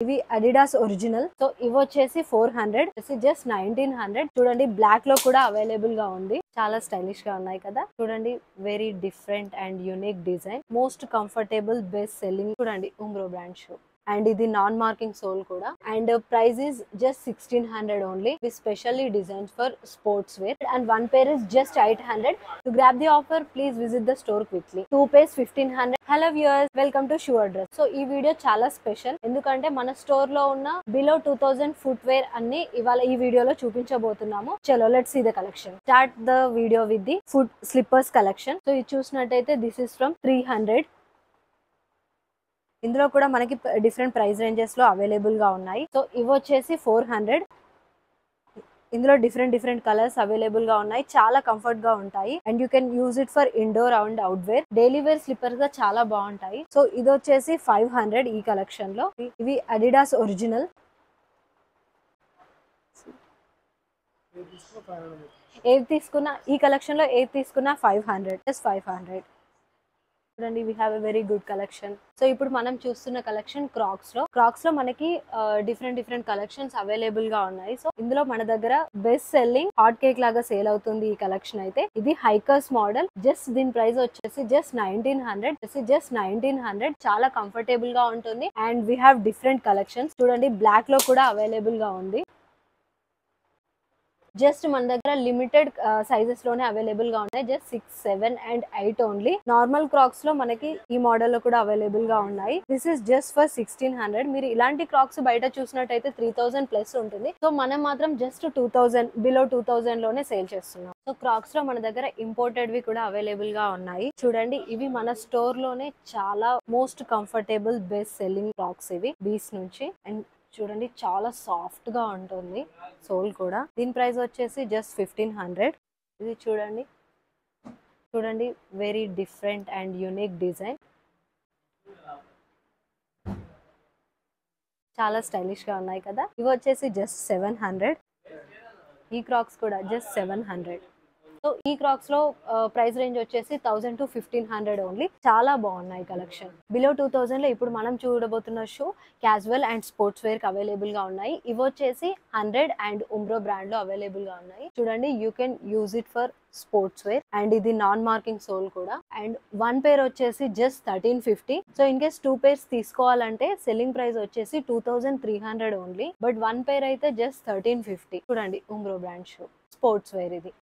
ఇవి Adidas original. So ఇవి వచ్చేసి 400, జస్ట్ 1900. చూడండి బ్లాక్ లో కూడా అవైలబుల్ గా ఉంది. చాలా స్టైలిష్ గా ఉన్నాయి కదా. చూడండి very different and unique design, most comfortable, best selling. చూడండి ఉమ్రో బ్రాండ్ షూ అండ్ ఇది నాన్ మార్కింగ్ సోల్ కూడా. And price is just 1600 only, with specially designed for sports wear, and one pair is just 800. To grab the offer, please visit the store quickly. Two pairs 1500. Hello viewers, welcome to Shoe Address. So ఈ video చాలా special, ఎందుకంటే మన store లో ఉన్న below 2000 foot wear అన్ని ఇవాళ ఈ వీడియోలో చూపించబోతున్నాము. చలో let's see the collection. Start the video with the foot slippers collection. So ఇది చూసినట్టయితే దిస్ ఇస్ ఫ్రమ్ 300. ఇందులో కూడా మనకి డిఫరెంట్ ప్రైస్ రేంజెస్ లో అవైలబుల్ గా ఉన్నాయి. సో ఇవి వచ్చేసి 400. ఇందులో డిఫరెంట్ కలర్స్ అవైలబుల్ గా ఉన్నాయి. చాలా కంఫర్ట్ గా ఉంటాయి and you can use it for indoor and out wear, daily wear slippers గా చాలా బాగుంటాయి. సో ఇది వచ్చేసి 500 ఈ కలెక్షన్ లో. ఇవి అడిడాస్ ఒరిజినల్. ఏది తీసుకున్నా ఈ కలెక్షన్ లో ఏది తీసుకున్నా 500, just 500. చూడండి we have a very good collection. So ఇప్పుడు మనం చూస్తున్న కలెక్షన్ క్రాక్స్ లో మనకి డిఫరెంట్ కలెక్షన్స్ అవైలబుల్ గా ఉన్నాయి. సో ఇందులో మన దగ్గర బెస్ట్ సెల్లింగ్ హాట్ కేక్ లాగా సేల్ అవుతుంది ఈ కలెక్షన్ అయితే. ఇది హైకర్స్ మోడల్. జస్ట్ దీని ప్రైస్ వచ్చేసి జస్ట్ 1900. చాలా కంఫర్టబుల్ గా ఉంటుంది and we have different collections. చూడండి బ్లాక్ లో కూడా అవైలబుల్ గా ఉంది. జస్ట్ మన దగ్గర లిమిటెడ్ సైజెస్ లోనే అవైలబుల్ గా ఉన్నాయి. Just 6, 7 and 8 only. Normal Crocs లో మనకి ఈ మోడల్ లో కూడా అవైలబుల్ గా ఉన్నాయి. This is just for 1600. మీరు ఇలాంటి క్రాక్స్ బయట చూసినట్టయితే 3000 ప్లస్ ఉంటుంది. సో మనం మాత్రం జస్ట్ 2000, బిలో 2000 లోనే సేల్ చేస్తున్నాం. సో క్రాక్స్ లో మన దగ్గర ఇంపోర్టెడ్ వి కూడా అవైలబుల్ గా ఉన్నాయి. చూడండి ఇవి మన స్టోర్ లోనే చాలా most comfortable, best selling Crocs ఇవి బీస్ నుంచి. అండ్ చూడండి చాలా సాఫ్ట్ గా ఉంటుంది సోల్ కూడా. దీని ప్రైస్ వచ్చేసి జస్ట్ 1500. ఇది చూడండి very different and unique design, చాలా స్టైలిష్ గా ఉన్నాయి కదా. ఇవి వచ్చేసి జస్ట్ 700. ఈ క్రాక్స్ కూడా జస్ట్ 700. సో ఈ క్రాక్స్ లో ప్రైస్ రేంజ్ వచ్చేసి 1000 to 1500 ఓన్లీ. చాలా బాగున్నాయి కలెక్షన్. బిలో 2000 లో ఇప్పుడు మనం చూడబోతున్న shoe casual and sports wear కి అవైలబుల్ గా ఉన్నాయి. ఇవి వచ్చేసి 100 అండ్ ఉమ్రో బ్రాండ్ లో అవైలబుల్ గా ఉన్నాయి. చూడండి you can use it for sports wear and ఇది నాన్ మార్కింగ్ సోల్ కూడా. అండ్ వన్ పేర్ వచ్చేసి just 1350. So in case 2 pairs తీసుకోవాలంటే సెల్లింగ్ ప్రైస్ వచ్చేసి 2300 ఓన్లీ. బట్ వన్ పేర్ అయితే జస్ట్ 1350. చూడండి Umbro brand shoe sports wear ఇది.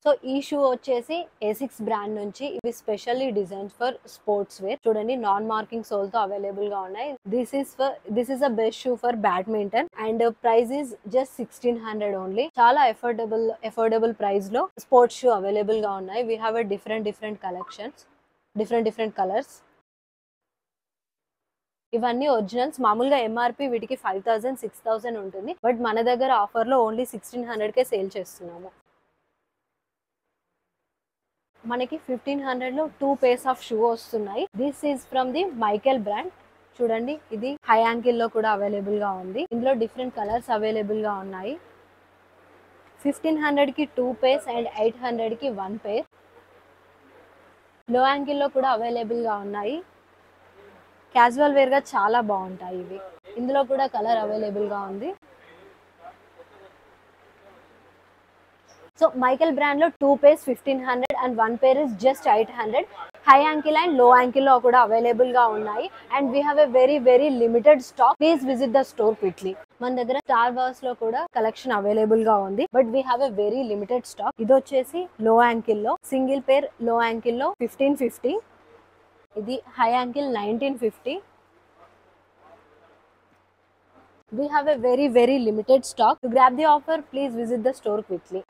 So ఈ shoe వచ్చేసి ఏసిక్స్ బ్రాండ్ నుంచి. ఇవి specially designs for sports wear. చూడండి నాన్ మార్కింగ్ సోల్ తో అవైలబుల్ గా ఉన్నాయి. This is a best shoe for badminton and price is just 1600 only. చాలా ఎఫోర్డబుల్ ప్రైస్ లో స్పోర్ట్స్ షూ అవైలబుల్ గా ఉన్నాయి. We have a different collections, different colours. ఇవన్నీ originals. మామూలుగా ఎంఆర్పి వీటికి 5000, 6000 ఉంటుంది. బట్ మన దగ్గర ఆఫర్ లో ఓన్లీ 1600 కే సేల్ చేస్తున్నాము. మనకి 1500 లో 2 pairs ఆఫ్ షూ వస్తున్నాయి. This is from the Michael brand. చూడండి ఇది హై యాంకిల్ లో కూడా అవైలబుల్ గా ఉంది. ఇందులో డిఫరెంట్ కలర్స్ అవైలబుల్ గా ఉన్నాయి. 1500 కి 2 pairs అండ్ 800 కి 1 pair. లో యాంకిల్ లో కూడా అవైలబుల్ గా ఉన్నాయి. క్యాజువల్ వేర్ గా చాలా బాగుంటాయి ఇవి. ఇందులో కూడా కలర్ అవైలబుల్ గా ఉంది. సో మైకెల్ బ్రాండ్ లో 2 pairs 1500 and 1 pair is just 800. High ankle and లో యాంకిల్ లో కూడా అవైలబుల్ గా ఉన్నాయి. And we have a very limited stock. Please visit the store quickly. మన దగ్గర స్టార్ వార్స్ లో కూడా కలెక్షన్ అవైలబుల్ గా ఉంది. But we have a very limited stock. ఇది వచ్చేసి లో యాంకిల్ లో సింగిల్ పేర్. లో యాంకిల్ లో 1550. ఇది high ankle 1950. We have a very limited stock. To grab the offer, please visit the store quickly.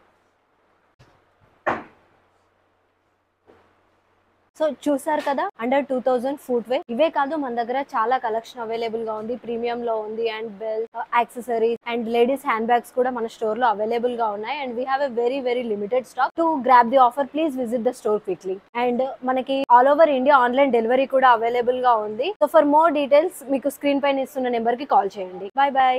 So చూసారు కదా అండర్ 2000 ఫుట్ వేర్. ఇవే కాదు మన దగ్గర చాలా కలెక్షన్ అవైలబుల్ గా ఉంది. ప్రీమియం లో ఉంది and belt, accessories and ladies hand bags కూడా మన స్టోర్ లో అవైలబుల్ గా ఉన్నాయి. And we have a very limited stock. To grab the offer please visit the store quickly. And మనకి all over India online delivery కూడా available గా ఉంది. So for more details మీకు స్క్రీన్ పైన ఇస్తున్న నెంబర్ కి కాల్ చేయండి. బై.